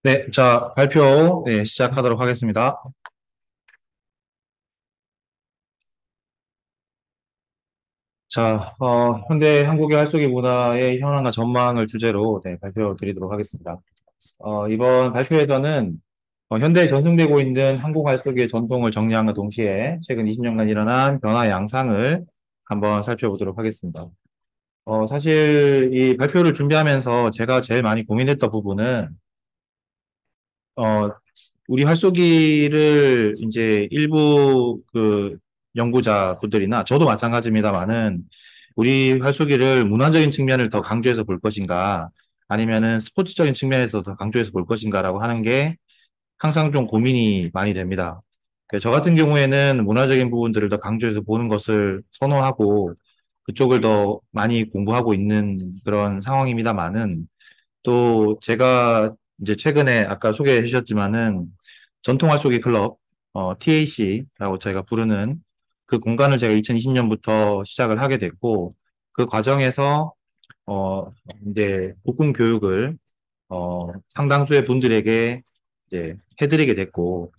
네, 자, 발표, 네, 시작하도록 하겠습니다. 자, 현대 한국의 활쏘기 문화의 현황과 전망을 주제로 네, 발표 드리도록 하겠습니다. 이번 발표에서는 현대에 전승되고 있는 한국 활쏘기의 전통을 정리함과 동시에 최근 20년간 일어난 변화 양상을 한번 살펴보도록 하겠습니다. 사실 이 발표를 준비하면서 제가 제일 많이 고민했던 부분은 어, 우리 활쏘기를 이제 일부 그 연구자분들이나 저도 마찬가지입니다만은 우리 활쏘기를 문화적인 측면을 더 강조해서 볼 것인가 아니면은 스포츠적인 측면에서 더 강조해서 볼 것인가라고 하는 게 항상 좀 고민이 많이 됩니다. 저 같은 경우에는 문화적인 부분들을 더 강조해서 보는 것을 선호하고 그쪽을 더 많이 공부하고 있는 그런 상황입니다만은 또 제가 이제 최근에 아까 소개해 주셨지만은 전통화 속의 클럽, TAC라고 저희가 부르는 그 공간을 제가 2020년부터 시작을 하게 됐고, 그 과정에서, 어, 이제 국군 교육을, 상당수의 분들에게 이제 해드리게 됐고,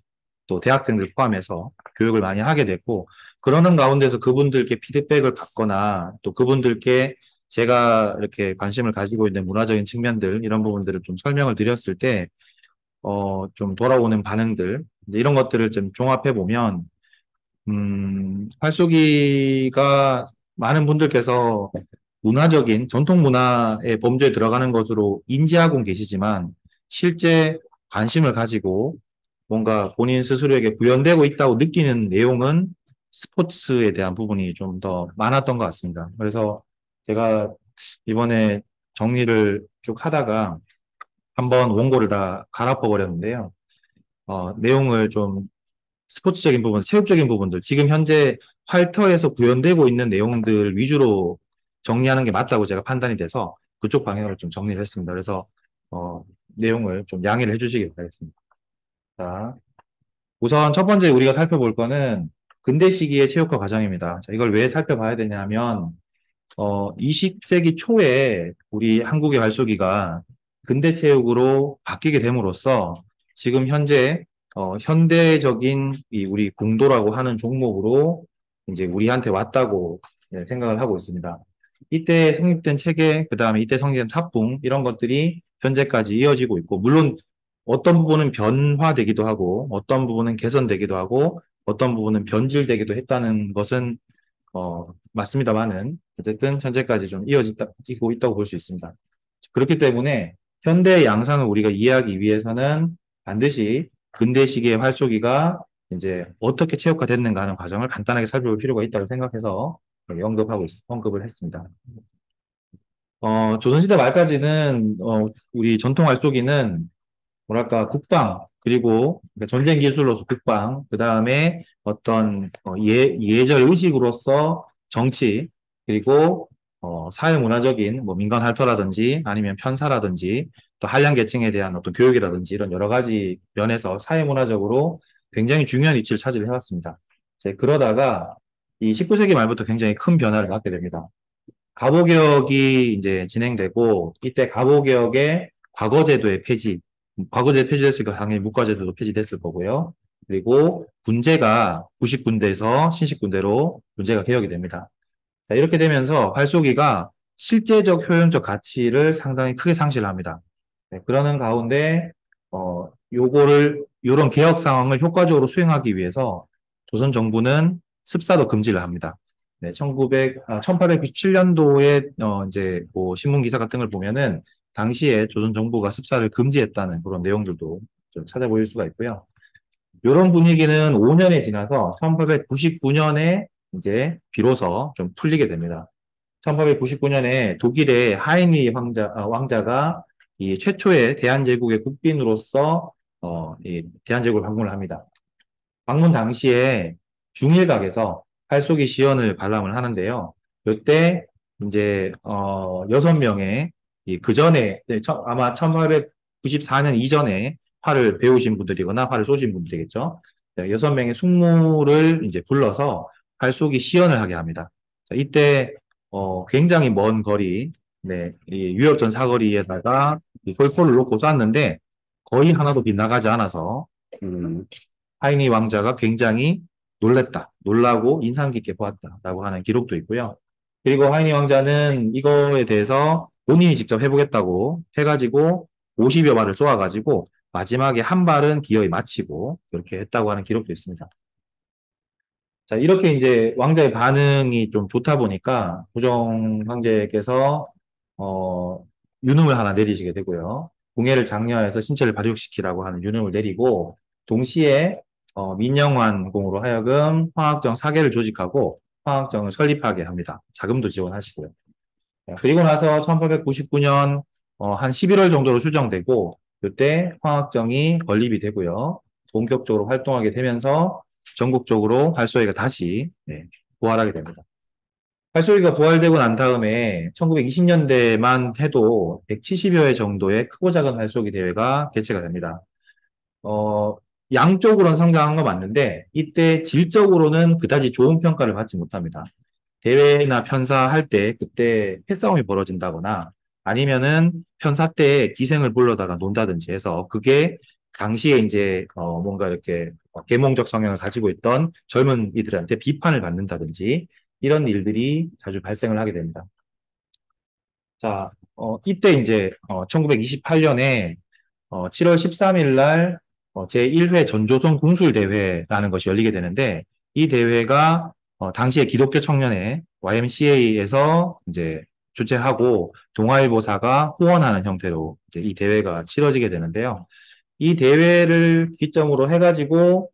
또 대학생들 포함해서 교육을 많이 하게 됐고, 그러는 가운데서 그분들께 피드백을 받거나 또 그분들께 제가 이렇게 관심을 가지고 있는 문화적인 측면들, 이런 부분들을 좀 설명을 드렸을 때, 좀 돌아오는 반응들, 이제 이런 것들을 좀 종합해 보면, 활쏘기가 많은 분들께서 문화적인 전통 문화의 범주에 들어가는 것으로 인지하고 계시지만, 실제 관심을 가지고 뭔가 본인 스스로에게 구현되고 있다고 느끼는 내용은 스포츠에 대한 부분이 좀 더 많았던 것 같습니다. 그래서 제가 이번에 정리를 쭉 하다가 한번 원고를 다 갈아엎어 버렸는데요. 내용을 좀 스포츠적인 부분, 체육적인 부분들, 지금 현재 활터에서 구현되고 있는 내용들 위주로 정리하는 게 맞다고 제가 판단이 돼서 그쪽 방향으로 좀 정리를 했습니다. 그래서, 내용을 좀 양해를 해주시기 바라겠습니다. 자, 우선 첫 번째 우리가 살펴볼 거는 근대 시기의 체육화 과정입니다. 자, 이걸 왜 살펴봐야 되냐면, 20세기 초에 우리 한국의 발쏘기가 근대 체육으로 바뀌게 됨으로써 지금 현재 현대적인 이 우리 궁도라고 하는 종목으로 이제 우리한테 왔다고 생각을 하고 있습니다. 이때 성립된 체계, 그 다음에 이때 성립된 탑붕 이런 것들이 현재까지 이어지고 있고 물론 어떤 부분은 변화되기도 하고 어떤 부분은 개선되기도 하고 어떤 부분은 변질되기도 했다는 것은 맞습니다만은, 어쨌든 현재까지 좀 이어지고 있다고 볼 수 있습니다. 그렇기 때문에 현대 양상을 우리가 이해하기 위해서는 반드시 근대 시기의 활쏘기가 이제 어떻게 체육화됐는가 하는 과정을 간단하게 살펴볼 필요가 있다고 생각해서 언급을 했습니다. 조선시대 말까지는, 우리 전통 활쏘기는 뭐랄까, 국방, 그리고 그러니까 전쟁 기술로서 국방, 그 다음에 어떤 예절 의식으로서 정치, 그리고 사회 문화적인 뭐 민간 활동라든지 아니면 편사라든지 또 한량 계층에 대한 어떤 교육이라든지 이런 여러 가지 면에서 사회 문화적으로 굉장히 중요한 위치를 차지를 해왔습니다. 이제 그러다가 이 19세기 말부터 굉장히 큰 변화를 갖게 됩니다. 가보개혁이 이제 진행되고 이때 가보개혁의 과거제도의 폐지, 과거제 폐지됐으니까 당연히 무과제도도 폐지됐을 거고요. 그리고 군제가 구식군대에서 신식군대로 군제가 개혁이 됩니다. 자, 이렇게 되면서 활쏘기가 실제적 효용적 가치를 상당히 크게 상실을 합니다. 네, 그러는 가운데 요런 개혁 상황을 효과적으로 수행하기 위해서 조선 정부는 습사도 금지를 합니다. 네, 1897년도에 이제 뭐 신문 기사 같은 걸 보면은 당시에 조선 정부가 습사를 금지했다는 그런 내용들도 좀 찾아보일 수가 있고요. 이런 분위기는 5년이 지나서 1899년에 이제 비로소 좀 풀리게 됩니다. 1899년에 독일의 하이니 왕자가 이 최초의 대한제국의 국빈으로서 이 대한제국을 방문을 합니다. 방문 당시에 중일각에서 활쏘기 시연을 관람을 하는데요. 이때 이제 6명의 그 전에 아마 1894년 이전에 활을 배우신 분들이거나 활을 쏘신 분들이겠죠. 6명의 숙무를 이제 불러서 활쏘기 시연을 하게 합니다. 자, 이때 굉장히 먼 거리, 네, 이 유역전 사거리에다가 이 솔포를 놓고 쐈는데 거의 하나도 빗나가지 않아서 하이니 왕자가 굉장히 놀랬다, 놀라고 인상 깊게 보았다라고 하는 기록도 있고요. 그리고 하이니 왕자는 이거에 대해서 본인이 직접 해보겠다고 해가지고 50여 발을 쏘아가지고 마지막에 한 발은 기어이 마치고 그렇게 했다고 하는 기록도 있습니다. 자, 이렇게 이제 왕자의 반응이 좀 좋다 보니까 고종 황제께서 어, 유능을 하나 내리시게 되고요. 궁예를 장려해서 신체를 발육시키라고 하는 유능을 내리고 동시에 민영환공으로 하여금 황학정 사계를 조직하고 황학정을 설립하게 합니다. 자금도 지원하시고요. 그리고 나서 1899년 한 11월 정도로 추정되고 그때 황학정이 건립이 되고요. 본격적으로 활동하게 되면서 전국적으로 활소위가 다시 부활하게 됩니다. 활소위가 부활되고 난 다음에 1920년대만 해도 170여 회 정도의 크고 작은 활쏘기 대회가 개최가 됩니다. 어, 양쪽으로는 성장한 거 맞는데 이때 질적으로는 그다지 좋은 평가를 받지 못합니다. 대회나 편사할 때 그때 패싸움이 벌어진다거나 아니면은 편사 때 기생을 불러다가 논다든지 해서 그게 당시에 이제 뭔가 이렇게 계몽적 성향을 가지고 있던 젊은 이들한테 비판을 받는다든지 이런 일들이 자주 발생을 하게 됩니다. 자, 이때 이제 1928년에 7월 13일 날 제1회 전조선 궁술대회라는 것이 열리게 되는데 이 대회가 당시에 기독교 청년회 YMCA에서 이제 주최하고 동아일보사가 후원하는 형태로 이제 이 대회가 치러지게 되는데요. 이 대회를 기점으로 해가지고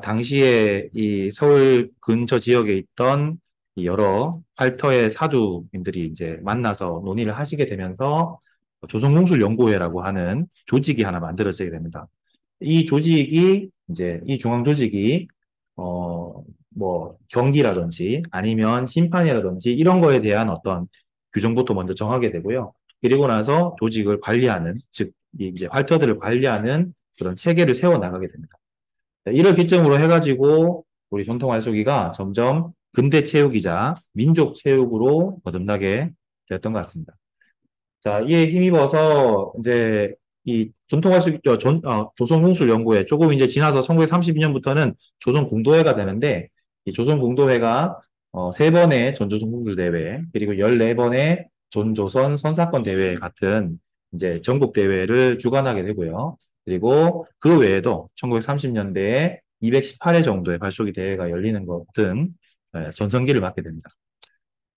당시에 이 서울 근처 지역에 있던 이 여러 활터의 사두인들이 이제 만나서 논의를 하시게 되면서 조선공술연구회라고 하는 조직이 하나 만들어지게 됩니다. 이 조직이 이제 이 중앙 조직이 뭐 경기라든지 아니면 심판이라든지 이런 거에 대한 어떤 규정부터 먼저 정하게 되고요. 그리고 나서 조직을 관리하는 즉 이제 활터들을 관리하는 그런 체계를 세워 나가게 됩니다. 이를 기점으로 해가지고 우리 전통 활쏘기가 점점 근대 체육이자 민족 체육으로 거듭나게 되었던 것 같습니다. 자, 이에 힘입어서 이제 이 전통화술 조선공술연구회 조금 이제 지나서 1932년부터는 조선공도회가 되는데 이 조선공도회가 세 번의 전조선공술대회 그리고 14번의 전조선 선사건 대회 같은 이제 전국 대회를 주관하게 되고요. 그리고 그 외에도 1930년대에 218회 정도의 발쏘기 대회가 열리는 것 등 전성기를 맞게 됩니다.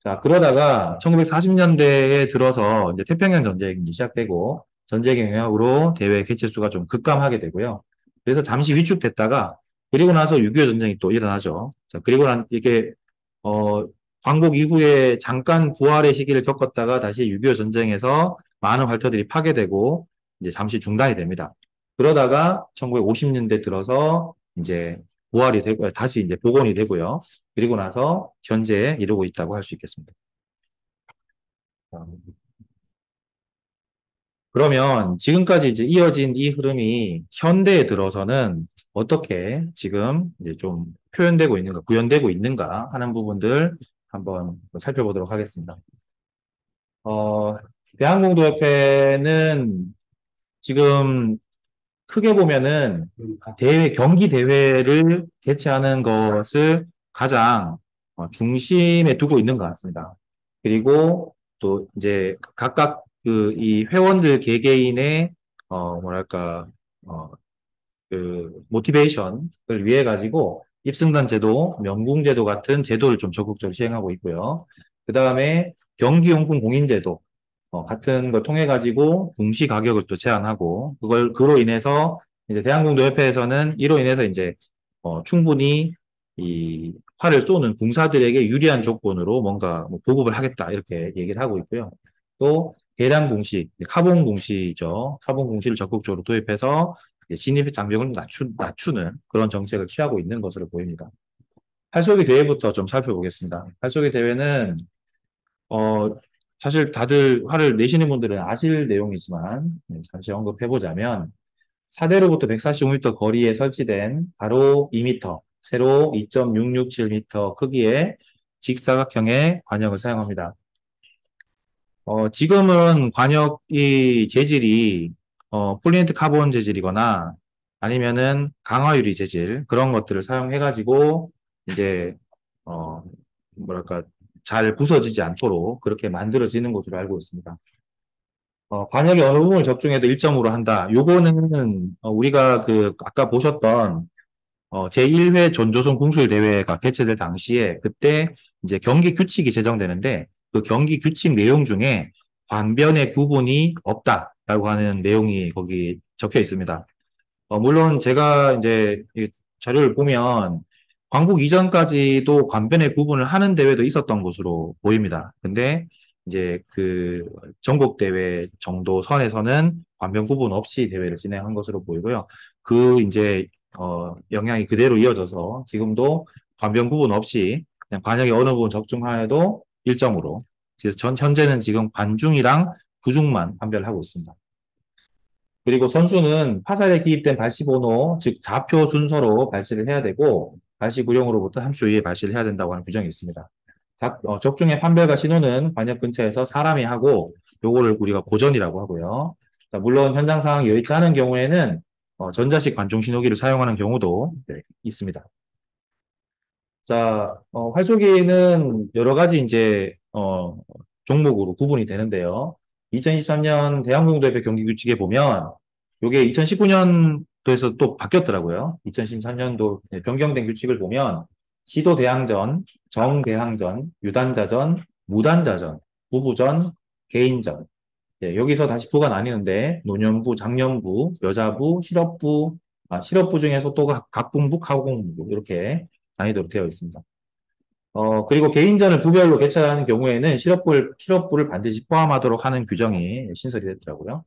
자, 그러다가 1940년대에 들어서 이제 태평양 전쟁이 시작되고 전쟁의 영향으로 대회 개최수가 좀 급감하게 되고요. 그래서 잠시 위축됐다가 그리고 나서 6.25 전쟁이 또 일어나죠. 자, 그리고 난 이게 어 광복 이후에 잠깐 부활의 시기를 겪었다가 다시 6.25 전쟁에서 많은 활터들이 파괴되고 이제 잠시 중단이 됩니다. 그러다가 1950년대 들어서 이제 부활이 되고 다시 이제 복원이 되고요. 그리고 나서 현재 이루고 있다고 할 수 있겠습니다. 그러면 지금까지 이제 이어진 이 흐름이 현대에 들어서는 어떻게 지금 이제 좀 표현되고 있는가, 구현되고 있는가 하는 부분들 한번 살펴보도록 하겠습니다. 어, 대한공도협회는 지금 크게 보면은 경기 대회를 개최하는 것을 가장 중심에 두고 있는 것 같습니다. 그리고 또 이제 각각 그 이 회원들 개개인의 뭐랄까 어, 그 모티베이션을 위해 가지고 입승단 제도, 명궁 제도 같은 제도를 좀 적극적으로 시행하고 있고요. 그 다음에 경기용품 공인 제도 같은 걸 통해 가지고 공시 가격을 또 제한하고 그걸 그로 인해서 이제 대한공도협회에서는 이로 인해서 이제 충분히 이 활을 쏘는 군사들에게 유리한 조건으로 뭔가 뭐 보급을 하겠다 이렇게 얘기를 하고 있고요. 또 대량 공시, 카본 공시죠. 카본 공시를 적극적으로 도입해서 진입 장벽을 낮추는 그런 정책을 취하고 있는 것으로 보입니다. 활쏘기 대회부터 좀 살펴보겠습니다. 활쏘기 대회는 어, 사실 다들 화를 내시는 분들은 아실 내용이지만 잠시 언급해보자면 사대로부터 145m 거리에 설치된 가로 2m, 세로 2.667m 크기의 직사각형의 관역을 사용합니다. 지금은 관역이 재질이 폴리에틸 카본 재질이거나 아니면은 강화유리 재질 그런 것들을 사용해가지고 이제 어, 뭐랄까 잘 부서지지 않도록 그렇게 만들어지는 것으로 알고 있습니다. 관역의 어느 부분을 적중해도 1점으로 한다. 요거는 우리가 그 아까 보셨던 제1회 전조선 궁술 대회가 개최될 당시에 그때 이제 경기 규칙이 제정되는데 그 경기 규칙 내용 중에 관변의 구분이 없다라고 하는 내용이 거기 적혀 있습니다. 물론 제가 이제 이 자료를 보면 광복 이전까지도 관변의 구분을 하는 대회도 있었던 것으로 보입니다. 근데 이제 그 전국 대회 정도 선에서는 관변 구분 없이 대회를 진행한 것으로 보이고요. 그 이제 영향이 그대로 이어져서 지금도 관변 구분 없이 그냥 관역의 어느 부분 적중하여도 1점으로. 그래서 현재는 지금 관중이랑 부중만 판별하고 있습니다. 그리고 선수는 화살에 기입된 발시 번호, 즉 좌표 순서로 발시를 해야 되고 발시 구령으로부터 3초 이에 발시를 해야 된다고 하는 규정이 있습니다. 적중의 판별과 신호는 관역 근처에서 사람이 하고 요거를 우리가 고전이라고 하고요. 자, 물론 현장 상황이 여의치 않은 경우에는 전자식 관중 신호기를 사용하는 경우도 네, 있습니다. 자, 활쏘기는 여러 가지 이제 종목으로 구분이 되는데요. 2023년 대한공동대회 경기 규칙에 보면 이게 2019년도에서 또 바뀌었더라고요. 2013년도 변경된 규칙을 보면 시도 대항전, 정대항전, 유단자전, 무단자전, 부부전, 개인전. 예, 여기서 다시 부가 나뉘는데 노년부, 장년부, 여자부, 실업부, 실업부 중에서 또 각분부, 가공부 이렇게 난이도로 되어 있습니다. 그리고 개인전을 부별로 개최하는 경우에는 실업부를 반드시 포함하도록 하는 규정이 신설이 됐더라고요.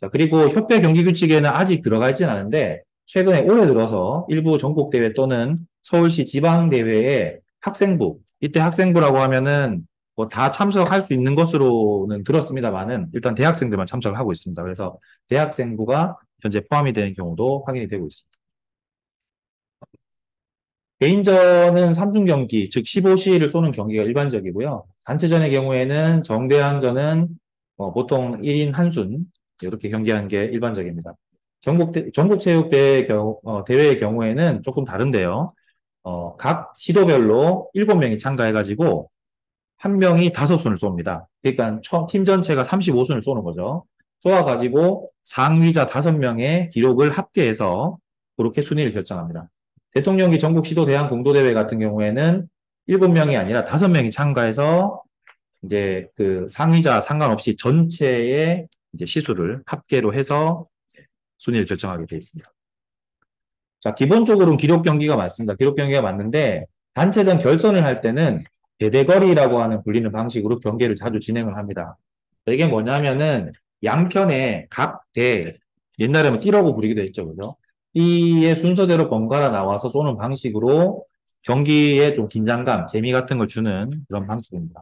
자, 그리고 협회 경기 규칙에는 아직 들어가 있지는 않은데, 최근에 올해 들어서 일부 전국대회 또는 서울시 지방대회에 학생부, 이때 학생부라고 하면은 뭐 다 참석할 수 있는 것으로는 들었습니다만은, 일단 대학생들만 참석을 하고 있습니다. 그래서 대학생부가 현재 포함이 되는 경우도 확인이 되고 있습니다. 개인전은 3중 경기, 즉 15시를 쏘는 경기가 일반적이고요. 단체전의 경우에는 정대항전은 보통 1인 한순 이렇게 경기하는 게 일반적입니다. 전국체육대회 대회의 경우에는 조금 다른데요. 각 시도별로 7명이 참가해가지고 한 명이 5손을 쏩니다. 그러니까 팀 전체가 35손을 쏘는 거죠. 쏘아가지고 상위자 5명의 기록을 합계해서 그렇게 순위를 결정합니다. 대통령기 전국 시도 대항 공도대회 같은 경우에는 7명이 아니라 5명이 참가해서 이제 그 상위자 상관없이 전체의 이제 시수를 합계로 해서 순위를 결정하게 되어 있습니다. 자, 기본적으로는 기록 경기가 맞습니다. 기록 경기가 맞는데 단체전 결선을 할 때는 대대거리라고 하는 불리는 방식으로 경기를 자주 진행을 합니다. 이게 뭐냐면은 양편에 각 대, 옛날에는 띠라고 부르기도 했죠, 그죠? 띠의 순서대로 번갈아 나와서 쏘는 방식으로 경기에 좀 긴장감, 재미 같은 걸 주는 그런 방식입니다.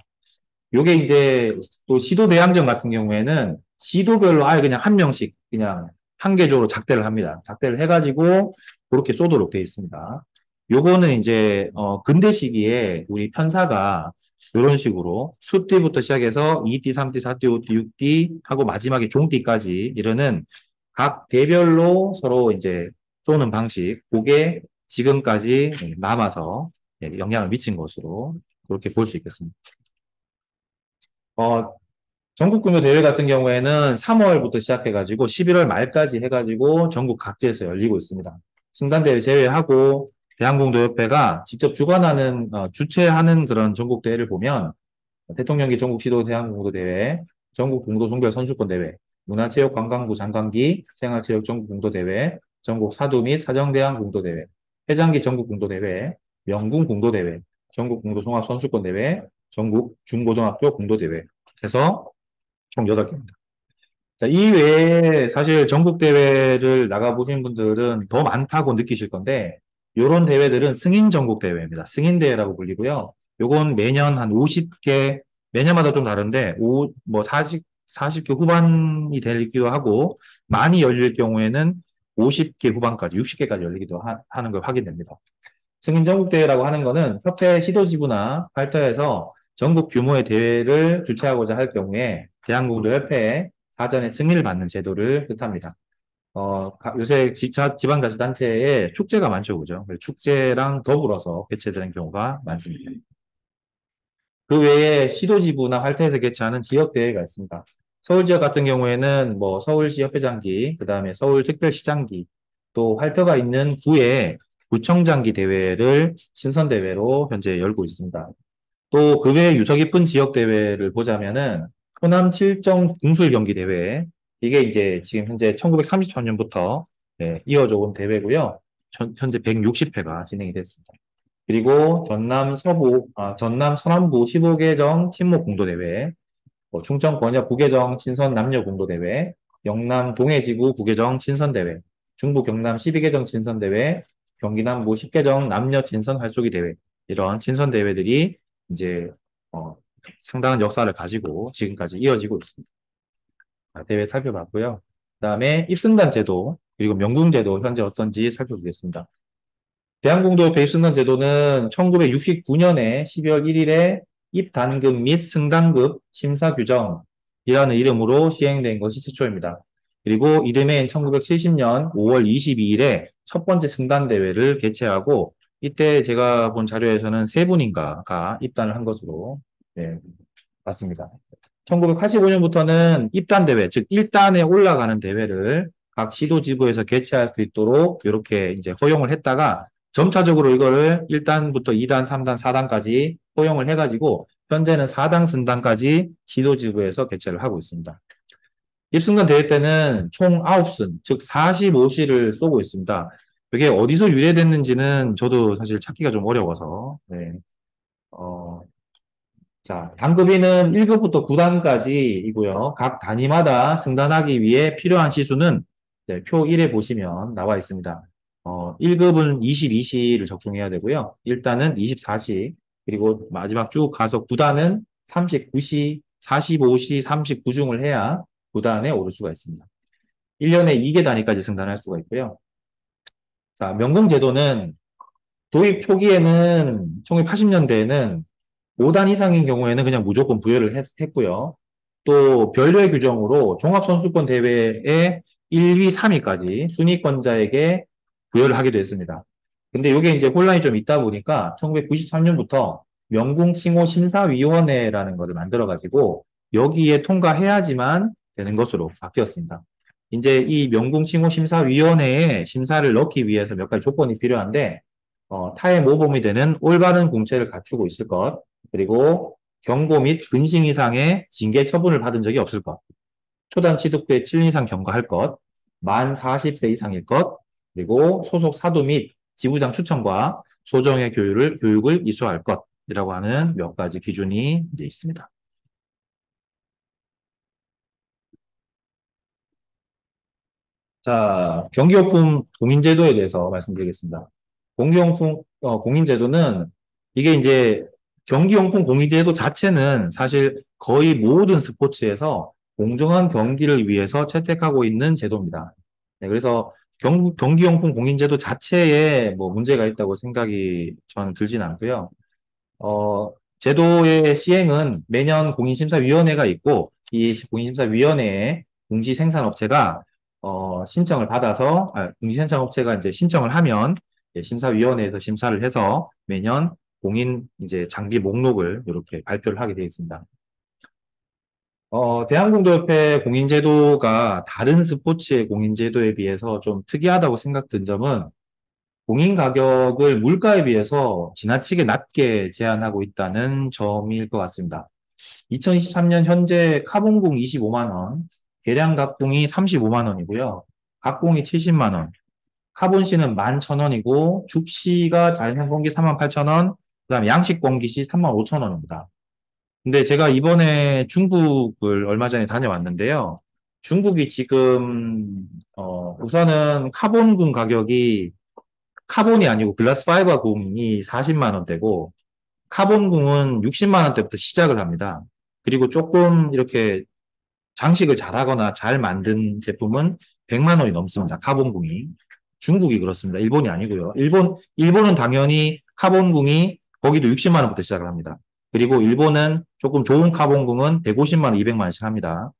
요게 이제 또 시도 대항전 같은 경우에는 시도별로 아예 그냥 한 명씩 그냥 한계적으로 작대를 합니다. 작대를 해가지고 그렇게 쏘도록 되어 있습니다. 요거는 이제 근대 시기에 우리 편사가 이런 식으로 수띠부터 시작해서 2띠, 3띠, 4띠, 5띠, 6띠 하고 마지막에 종띠까지 이르는 각 대별로 서로 이제 쏘는 방식, 그게 지금까지 남아서 영향을 미친 것으로 그렇게 볼 수 있겠습니다. 어, 전국 공교 대회 같은 경우에는 3월부터 시작해가지고 11월 말까지 해가지고 전국 각지에서 열리고 있습니다. 승단대회 제외하고 대한공도협회가 직접 주관하는, 주최하는 그런 전국 대회를 보면 대통령기 전국시도 대한공도대회, 전국공도종별 선수권대회, 문화체육관광부 장관기 생활체육 전국공도대회, 전국 사두 및 사정대항공도대회, 회장기 전국공도대회, 명궁공도대회, 전국공도종합선수권대회, 전국 중고등학교 공도대회 해서 총 8개입니다. 자, 이 외에 사실 전국대회를 나가보신 분들은 더 많다고 느끼실 건데, 이런 대회들은 승인 전국대회입니다. 승인대회라고 불리고요. 요건 매년 한 50개, 매년마다 좀 다른데, 뭐 40개 후반이 되기도 하고, 많이 열릴 경우에는 50개 후반까지, 60개까지 열리기도 하는 걸 확인됩니다. 승인 전국대회라고 하는 거는 협회 시도지부나 발터에서 전국 규모의 대회를 주최하고자 할 경우에 대한공도협회에 사전에 승인을 받는 제도를 뜻합니다. 요새 지방자치단체에 축제가 많죠, 그죠? 축제랑 더불어서 개최되는 경우가 많습니다. 그 외에 시도지부나 활태에서 개최하는 지역대회가 있습니다. 서울 지역 같은 경우에는 뭐 서울시 협회장기, 그 다음에 서울특별시장기, 또 활터가 있는 구에 구청장기 대회를 친선대회로 현재 열고 있습니다. 또 그 외에 유서 깊은 지역대회를 보자면은 호남 7정 궁술경기 대회, 이게 이제 지금 현재 1933년부터 이어져 온 대회고요. 현재 160회가 진행이 됐습니다. 그리고 전남 서남부 15개정 친목 공도대회, 충청 권역 구계정 친선 남녀 공도대회, 영남 동해지구 구계정 친선대회, 중부 경남 12개정 친선대회, 경기남 모 10개정 남녀 친선 활쏘기 대회, 이런 친선대회들이 이제 상당한 역사를 가지고 지금까지 이어지고 있습니다. 대회 살펴봤고요. 그다음에 입승단 제도, 그리고 명궁제도 현재 어떤지 살펴보겠습니다. 대한공도 배입승단 제도는 1969년에 12월 1일에 입단급 및 승단급 심사 규정이라는 이름으로 시행된 것이 최초입니다. 그리고 이듬해인 1970년 5월 22일에 첫 번째 승단 대회를 개최하고, 이때 제가 본 자료에서는 세 분인가가 입단을 한 것으로 봤습니다. 1985년부터는 입단 대회, 즉 1단에 올라가는 대회를 각 시도지구에서 개최할 수 있도록 이렇게 이제 허용을 했다가, 점차적으로 이거를 1단부터 2단, 3단, 4단까지 허용을 해가지고 현재는 4단 승단까지 시도지구에서 개최를 하고 있습니다. 입승단 대회 때는 총 9승, 즉 45시를 쏘고 있습니다. 이게 어디서 유래됐는지는 저도 사실 찾기가 좀 어려워서, 자, 단급위는 1급부터 9단까지이고요. 각 단위마다 승단하기 위해 필요한 시수는 표 1에 보시면 나와 있습니다. 1급은 22시를 적중해야 되고요. 1단은 24시, 그리고 마지막 쭉 가서 9단은 39시, 45시, 39중을 해야 9단에 오를 수가 있습니다. 1년에 2개 단위까지 승단할 수가 있고요. 자, 명궁제도는 도입 초기에는 1980년대에는 5단 이상인 경우에는 그냥 무조건 부여를 했고요. 또 별도의 규정으로 종합선수권 대회에 1위, 3위까지 순위권자에게 부여를 하기도 했습니다. 근데 이게 이제 혼란이 좀 있다 보니까 1993년부터 명궁칭호심사위원회라는 것을 만들어가지고 여기에 통과해야지만 되는 것으로 바뀌었습니다. 이제 이 명궁칭호심사위원회에 심사를 넣기 위해서 몇 가지 조건이 필요한데, 타의 모범이 되는 올바른 공채를 갖추고 있을 것, 그리고 경고 및 근심 이상의 징계 처분을 받은 적이 없을 것, 초단 취득 후에 7년 이상 경과할 것, 만 40세 이상일 것, 그리고 소속 사도 및 지부장 추천과 소정의 교육을 이수할 것이라고 하는 몇 가지 기준이 이제 있습니다. 자, 경기용품 공인제도에 대해서 말씀드리겠습니다. 공인제도는 이게 이제 경기용품 공인제도 자체는 사실 거의 모든 스포츠에서 공정한 경기를 위해서 채택하고 있는 제도입니다. 그래서 경기용품 공인제도 자체에 뭐 문제가 있다고 생각이 저는 들진 않고요. 제도의 시행은 매년 공인심사위원회가 있고, 이 공인심사위원회에 공시생산업체가 신청을 받아서, 공시생산업체가 이제 신청을 하면 심사위원회에서 심사를 해서 매년 공인 이제 장비 목록을 이렇게 발표를 하게 되어 있습니다. 대한공도협회 공인제도가 다른 스포츠의 공인제도에 비해서 좀 특이하다고 생각된 점은, 공인 가격을 물가에 비해서 지나치게 낮게 제한하고 있다는 점일 것 같습니다. 2023년 현재 카본공 25만 원, 계량 각공이 35만 원이고요. 각공이 70만 원, 카본시는 11,000원이고, 죽시가 자연산 공기 38,000원, 그다음에 양식 공기시 35,000원입니다. 근데 제가 이번에 중국을 얼마 전에 다녀왔는데요. 중국이 지금 우선은 카본군 가격이, 카본이 아니고 글라스 파이버 궁이 40만 원대고, 카본 궁은 60만 원대부터 시작을 합니다. 그리고 조금 이렇게 장식을 잘하거나 잘 만든 제품은 100만 원이 넘습니다. 카본 궁이. 중국이 그렇습니다. 일본이 아니고요. 일본은 당연히 카본 궁이 거기도 60만 원부터 시작을 합니다. 그리고 일본은 조금 좋은 카본 궁은 150만 원, 200만 원씩 합니다.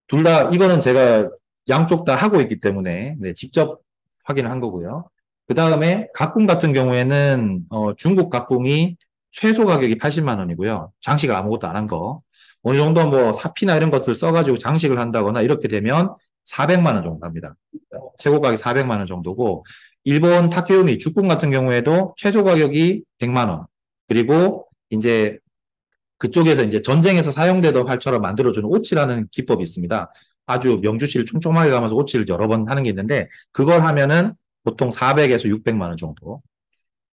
둘 다, 이거는 제가 양쪽 다 하고 있기 때문에, 네, 직접 확인을 한 거고요. 그 다음에 각궁 같은 경우에는, 중국 각궁이 최소 가격이 80만 원이고요. 장식을 아무것도 안 한 거. 어느 정도 뭐 사피나 이런 것들 써가지고 장식을 한다거나 이렇게 되면 400만 원 정도 합니다. 최고 가격이 400만 원 정도고, 일본 타케요미 죽궁 같은 경우에도 최소 가격이 100만 원. 그리고 이제 그쪽에서 이제 전쟁에서 사용되던 활처럼 만들어주는 오치라는 기법이 있습니다. 아주 명주실을 촘촘하게 가면서 오치를 여러 번 하는 게 있는데, 그걸 하면은 보통 400에서 600만 원 정도.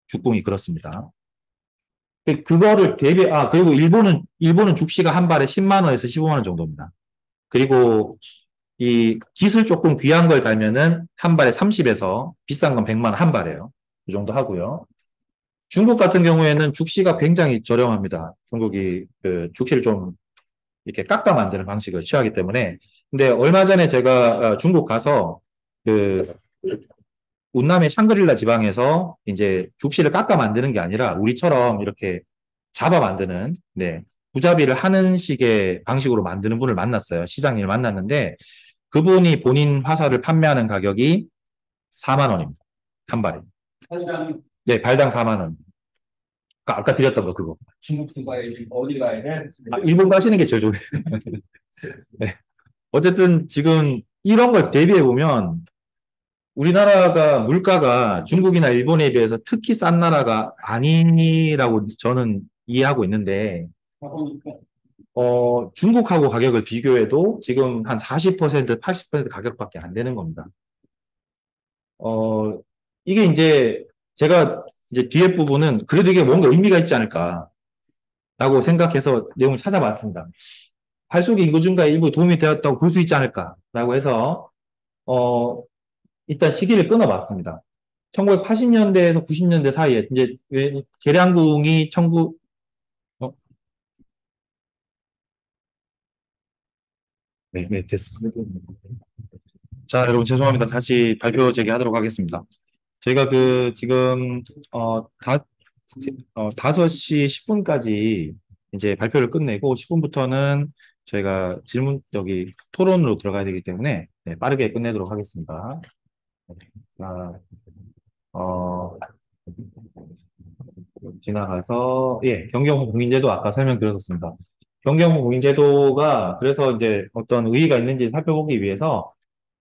죽궁이 그렇습니다. 그거를 그리고 일본은 죽시가 한 발에 10만 원에서 15만 원 정도입니다. 그리고 이 깃을 조금 귀한 걸 달면은 한 발에 30에서 비싼 건 100만 원 한 발이에요. 이 정도 하고요. 중국 같은 경우에는 죽시가 굉장히 저렴합니다. 중국이 그 죽시를 좀 이렇게 깎아 만드는 방식을 취하기 때문에. 근데 얼마 전에 제가 중국 가서 그 운남의 샹그릴라 지방에서 이제 죽시를 깎아 만드는 게 아니라 우리처럼 이렇게 잡아 만드는, 네, 부잡이를 하는 식의 방식으로 만드는 분을 만났어요. 시장님을 만났는데 그분이 본인 화살을 판매하는 가격이 4만 원입니다. 한 발에. 네, 발당 4만 원. 아까 드렸던 거 그거. 중국 가야 어디 가야 돼? 일본 가시는 게 제일 좋아요. 네. 어쨌든 지금 이런 걸 대비해 보면 우리나라가 물가가 중국이나 일본에 비해서 특히 싼 나라가 아니라고 저는 이해하고 있는데, 중국하고 가격을 비교해도 지금 한 40%, 80% 가격밖에 안 되는 겁니다. 어, 이게 이제 제가 이제 뒤에 부분은 그래도 이게 뭔가 의미가 있지 않을까라고 생각해서 내용을 찾아봤습니다. 팔속의 인구 증가에 일부 도움이 되었다고 볼 수 있지 않을까라고 해서, 어, 일단 시기를 끊어봤습니다. 1980년대에서 90년대 사이에 이제 왜 계량궁이 어, 네, 네, 됐습니다. 자, 여러분 죄송합니다. 다시 발표 재개하도록 하겠습니다. 저희가 지금 어, 다, 5시 10분까지 이제 발표를 끝내고 10분부터는 저희가 토론으로 들어가야 되기 때문에 네, 빠르게 끝내도록 하겠습니다. 자, 어, 지나가서, 예, 경경호 공인제도 아까 설명드렸었습니다. 경경호 공인제도가 그래서 이제 어떤 의의가 있는지 살펴보기 위해서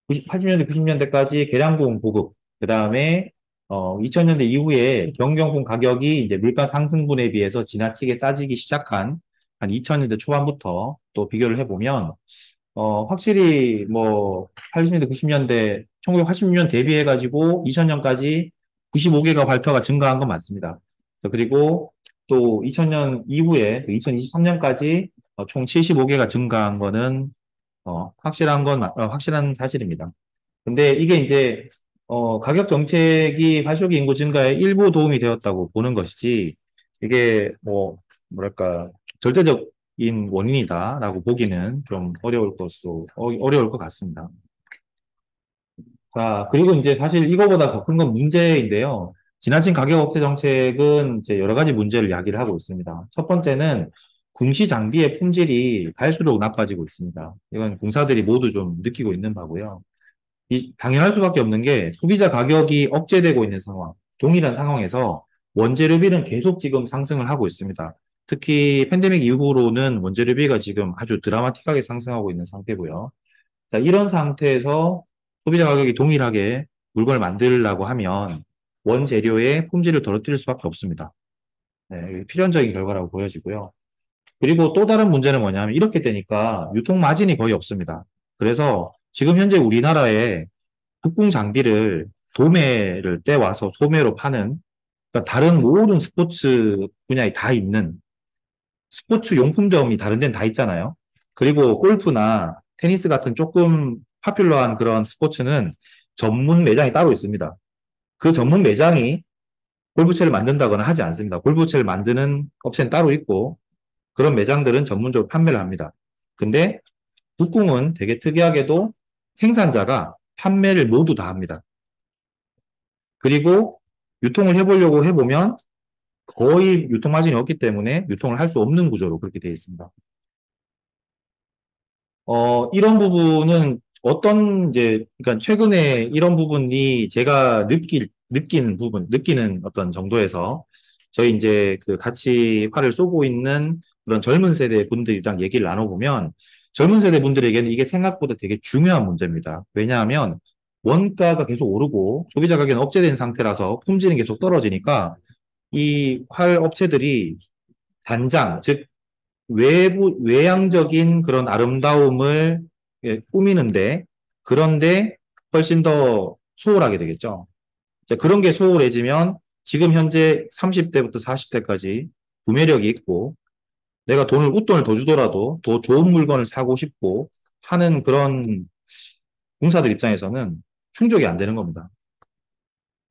80년대, 90년대까지 계량품 보급, 그 다음에 2000년대 이후에 경경품 가격이 이제 물가 상승분에 비해서 지나치게 싸지기 시작한 한 2000년대 초반부터 또 비교를 해보면 확실히 뭐 80년대, 90년대, 1986년 대비해가지고 2000년까지 95개가 발표가 증가한 건 맞습니다. 그리고 또 2000년 이후에 2023년까지 총 75개가 증가한 거는 확실한 사실입니다. 근데 이게 이제 가격 정책이 활쇼기 인구 증가에 일부 도움이 되었다고 보는 것이지 이게 뭐 뭐랄까 절대적인 원인이다라고 보기는 좀 어려울 것 같습니다. 자, 그리고 이제 사실 이거보다 더 큰 건 문제인데요. 지나친 가격 억제 정책은 이제 여러 가지 문제를 야기를 하고 있습니다. 첫 번째는 궁시 장비의 품질이 갈수록 나빠지고 있습니다. 이건 공사들이 모두 좀 느끼고 있는 바고요. 당연할 수밖에 없는 게 소비자 가격이 억제되고 있는 상황, 동일한 상황에서 원재료비는 계속 지금 상승을 하고 있습니다. 특히 팬데믹 이후로는 원재료비가 지금 아주 드라마틱하게 상승하고 있는 상태고요. 자, 이런 상태에서 소비자 가격이 동일하게 물건을 만들려고 하면 원재료의 품질을 떨어뜨릴 수밖에 없습니다. 네, 필연적인 결과라고 보여지고요. 그리고 또 다른 문제는 뭐냐면 이렇게 되니까 유통 마진이 거의 없습니다. 그래서 지금 현재 우리나라에 국궁 장비를 도매를 떼와서 소매로 파는 그러니까 다른 모든 스포츠 분야에 다 있는 스포츠 용품점이 다른 데는 다 있잖아요. 그리고 골프나 테니스 같은 조금 파퓰러한 그런 스포츠는 전문 매장이 따로 있습니다. 그 전문 매장이 골프채를 만든다거나 하지 않습니다. 골프채를 만드는 업체는 따로 있고 그런 매장들은 전문적으로 판매를 합니다. 근데 국궁은 되게 특이하게도 생산자가 판매를 모두 다 합니다. 그리고 유통을 해보려고 해보면 거의 유통 마진이 없기 때문에 유통을 할 수 없는 구조로 그렇게 되어 있습니다. 이런 부분은 어떤 이제, 그러니까 최근에 이런 부분이 제가 느끼는 어떤 정도에서 저희 이제 그 같이 활을 쏘고 있는 그런 젊은 세대 분들이랑 얘기를 나눠보면 젊은 세대 분들에게는 이게 생각보다 되게 중요한 문제입니다. 왜냐하면 원가가 계속 오르고 소비자 가격은 억제된 상태라서 품질은 계속 떨어지니까 이 활 업체들이 단장, 즉 외향적인 그런 아름다움을 꾸미는데, 그런데 훨씬 더 소홀하게 되겠죠. 자, 그런 게 소홀해지면 지금 현재 30대부터 40대까지 구매력이 있고, 내가 웃돈을 더 주더라도 더 좋은 물건을 사고 싶고 하는 그런 공사들 입장에서는 충족이 안 되는 겁니다.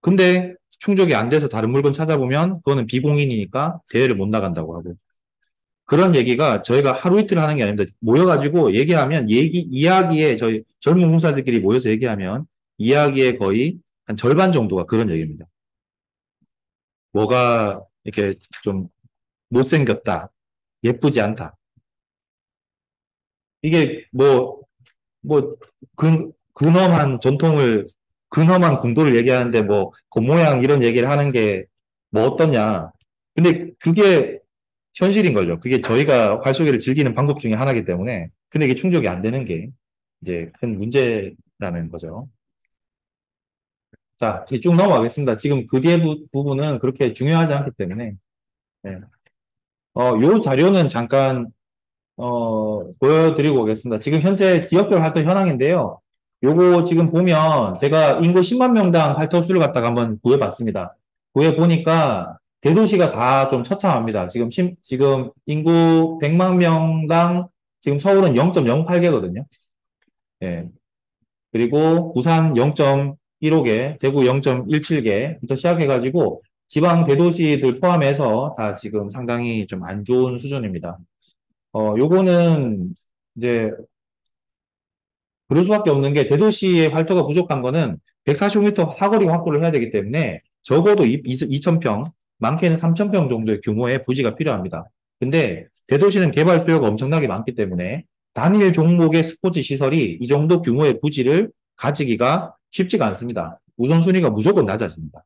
근데 충족이 안 돼서 다른 물건 찾아보면 그거는 비공인이니까 대회를 못 나간다고 하고, 그런 얘기가 저희가 하루 이틀 하는 게 아닙니다. 모여가지고 얘기하면 이야기에 저희 젊은 공사들끼리 모여서 얘기하면 이야기의 거의 한 절반 정도가 그런 얘기입니다. 뭐가 이렇게 좀 못생겼다, 예쁘지 않다. 이게 근엄한 전통을, 근엄한 궁도를 얘기하는데 뭐 겉모양 이런 얘기를 하는 게 뭐 어떠냐. 근데 그게 현실인걸요. 그게 저희가 활쏘기를 즐기는 방법 중에 하나이기 때문에. 근데 이게 충족이 안 되는 게 이제 큰 문제라는 거죠. 자, 이제 쭉 넘어가겠습니다. 지금 그 뒤에 부분은 그렇게 중요하지 않기 때문에. 네. 요 자료는 잠깐, 보여드리고 오겠습니다. 지금 현재 지역별 활동 현황인데요. 요거 지금 보면 제가 인구 10만 명당 활동 수를 갖다가 한번 구해봤습니다. 구해보니까 대도시가 다 좀 처참합니다. 지금 인구 100만 명당 지금 서울은 0.08개거든요. 예. 그리고 부산 0.15개, 대구 0.17개부터 시작해가지고 지방 대도시들 포함해서 다 지금 상당히 좀 안 좋은 수준입니다. 요거는 이제 그럴 수밖에 없는 게 대도시의 활터가 부족한 거는 145m 사거리 확보를 해야 되기 때문에 적어도 2,000평, 많게는 3,000평 정도의 규모의 부지가 필요합니다. 근데 대도시는 개발 수요가 엄청나게 많기 때문에 단일 종목의 스포츠 시설이 이 정도 규모의 부지를 가지기가 쉽지가 않습니다. 우선순위가 무조건 낮아집니다.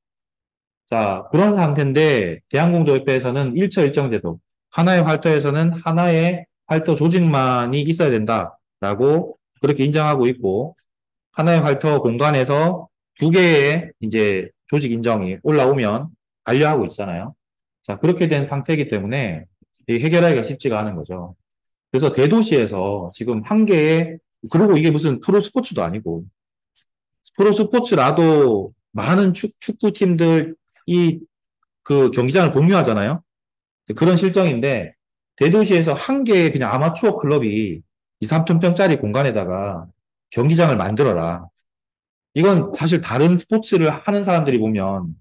자, 그런 상태인데 대한공도협회에서는 일처일정제도 하나의 활터에서는 하나의 활터 조직만이 있어야 된다라고 그렇게 인정하고 있고 하나의 활터 공간에서 두 개의 이제 조직 인정이 올라오면 반려하고 있잖아요. 자, 그렇게 된 상태이기 때문에 해결하기가 쉽지가 않은 거죠. 그래서 대도시에서 지금 한 개의 그리고 이게 무슨 프로 스포츠도 아니고 프로 스포츠라도 많은 축구팀들이 그 경기장을 공유하잖아요. 그런 실정인데 대도시에서 한 개의 그냥 아마추어 클럽이 2, 3천 평짜리 공간에다가 경기장을 만들어라. 이건 사실 다른 스포츠를 하는 사람들이 보면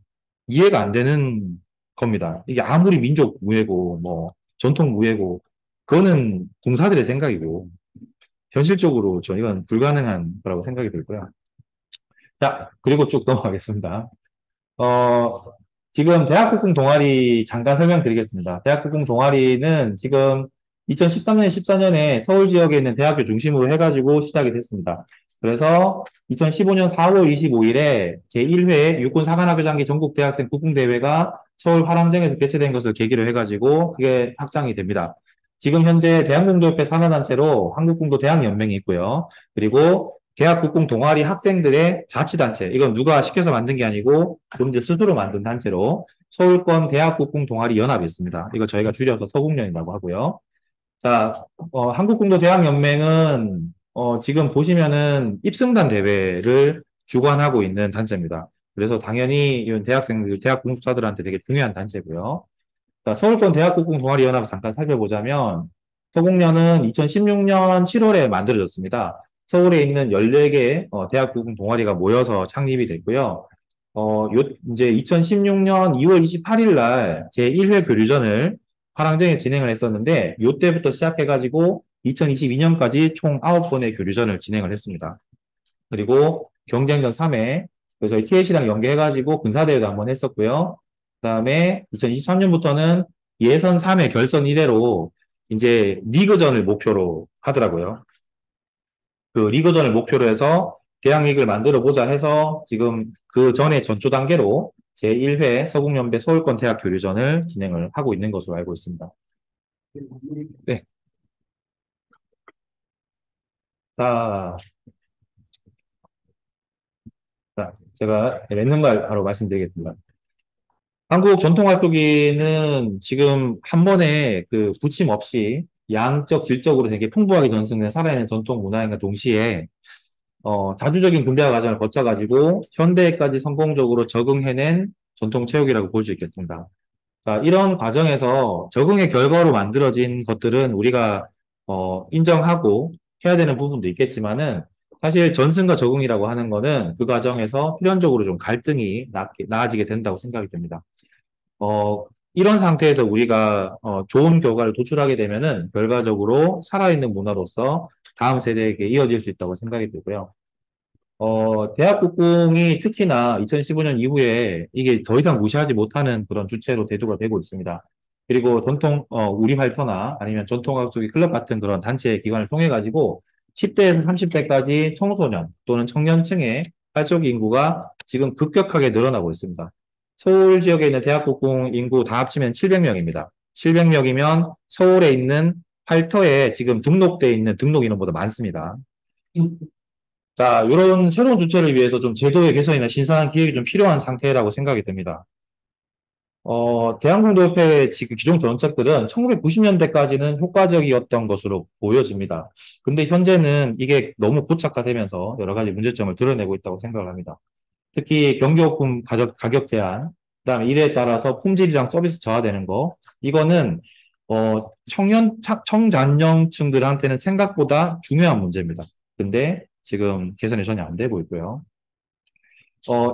이해가 안 되는 겁니다. 이게 아무리 민족 무예고 뭐 전통 무예고 그거는 공사들의 생각이고 현실적으로 저 이건 불가능한 거라고 생각이 들고요. 자, 그리고 쭉 넘어가겠습니다. 어, 지금 대학국궁 동아리 잠깐 설명드리겠습니다. 대학국궁 동아리는 지금 2013년, 14년에 서울 지역에 있는 대학교 중심으로 해가지고 시작이 됐습니다. 그래서 2015년 4월 25일에 제1회 육군 사관학교장기 전국 대학생 국궁대회가 서울 화랑정에서 개최된 것을 계기로 해가지고 그게 확장이 됩니다. 지금 현재 대한공도협회 산하단체로 한국공도 대학연맹이 있고요. 그리고 대학국궁 동아리 학생들의 자치단체, 이건 누가 시켜서 만든 게 아니고 본인들 스스로 만든 단체로 서울권 대학국궁 동아리 연합이 있습니다. 이거 저희가 줄여서 서국연이라고 하고요. 자, 한국공도 대학연맹은 지금 보시면은 입승단 대회를 주관하고 있는 단체입니다. 그래서 당연히 이런 대학생들, 대학 공수사들한테 되게 중요한 단체고요. 자, 서울권 대학국궁 동아리 연합을 잠깐 살펴보자면 서국연은 2016년 7월에 만들어졌습니다. 서울에 있는 14개 대학국궁 동아리가 모여서 창립이 됐고요. 이제 2016년 2월 28일 날 제1회 교류전을 화랑정에 진행을 했었는데 요때부터 시작해가지고 2022년까지 총 9번의 교류전을 진행을 했습니다. 그리고 경쟁전 3회, 저희 TLC랑 연계해가지고 군사대회도 한번 했었고요. 그 다음에 2023년부터는 예선 3회, 결선 1회로 이제 리그전을 목표로 하더라고요. 그 리그전을 목표로 해서 대학리그를 만들어 보자 해서 지금 그 전에 전초 단계로 제1회 서국연배 서울권 대학 교류전을 진행을 하고 있는 것으로 알고 있습니다. 네. 자, 제가 맺는 말 바로 말씀드리겠습니다. 한국 전통활동기는 지금 한 번에 그 부침 없이 양적, 질적으로 되게 풍부하게 전승된 살아있는 전통 문화인과 동시에 자주적인 군대화 과정을 거쳐가지고 현대에까지 성공적으로 적응해낸 전통 체육이라고 볼 수 있겠습니다. 자, 이런 과정에서 적응의 결과로 만들어진 것들은 우리가 인정하고 해야 되는 부분도 있겠지만은 사실 전승과 적응이라고 하는 거는 그 과정에서 필연적으로 좀 갈등이 나아지게 된다고 생각이 됩니다. 이런 상태에서 우리가 좋은 결과를 도출하게 되면은 결과적으로 살아있는 문화로서 다음 세대에게 이어질 수 있다고 생각이 들고요. 대학 국공이 특히나 2015년 이후에 이게 더 이상 무시하지 못하는 그런 주체로 대두가 되고 있습니다. 그리고 전통, 우리 발터나 아니면 전통학습기 클럽 같은 그런 단체 기관을 통해가지고 10대에서 30대까지 청소년 또는 청년층의 활동 인구가 지금 급격하게 늘어나고 있습니다. 서울 지역에 있는 대학 국공 인구 다 합치면 700명입니다. 700명이면 서울에 있는 활터에 지금 등록돼 있는 등록 인원보다 많습니다. 자, 이런 새로운 주체를 위해서 좀 제도의 개선이나 신선한 기획이 좀 필요한 상태라고 생각이 됩니다. 대한공동협회의 지금 기존 정책들은 1990년대까지는 효과적이었던 것으로 보여집니다. 근데 현재는 이게 너무 고착화되면서 여러 가지 문제점을 드러내고 있다고 생각을 합니다. 특히 경기용품 가격 제한, 그다음에 이에 따라서 품질이랑 서비스 저하되는 거, 이거는 청장년층들한테는 생각보다 중요한 문제입니다. 근데 지금 개선이 전혀 안 되고 있고요.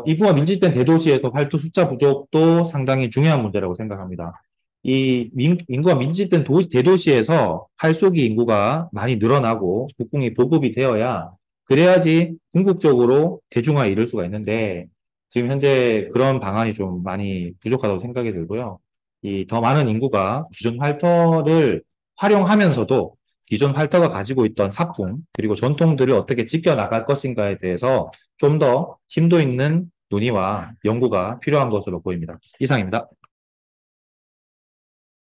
인구가 밀집된 대도시에서 활도 숫자 부족도 상당히 중요한 문제라고 생각합니다. 인구가 밀집된 대도시에서 활쏘기 인구가 많이 늘어나고 국궁이 보급이 되어야 그래야지 궁극적으로 대중화에 이를 수가 있는데 지금 현재 그런 방안이 좀 많이 부족하다고 생각이 들고요. 이 더 많은 인구가 기존 활터를 활용하면서도 기존 활터가 가지고 있던 사품 그리고 전통들을 어떻게 지켜나갈 것인가에 대해서 좀 더 심도 있는 논의와 연구가 필요한 것으로 보입니다. 이상입니다.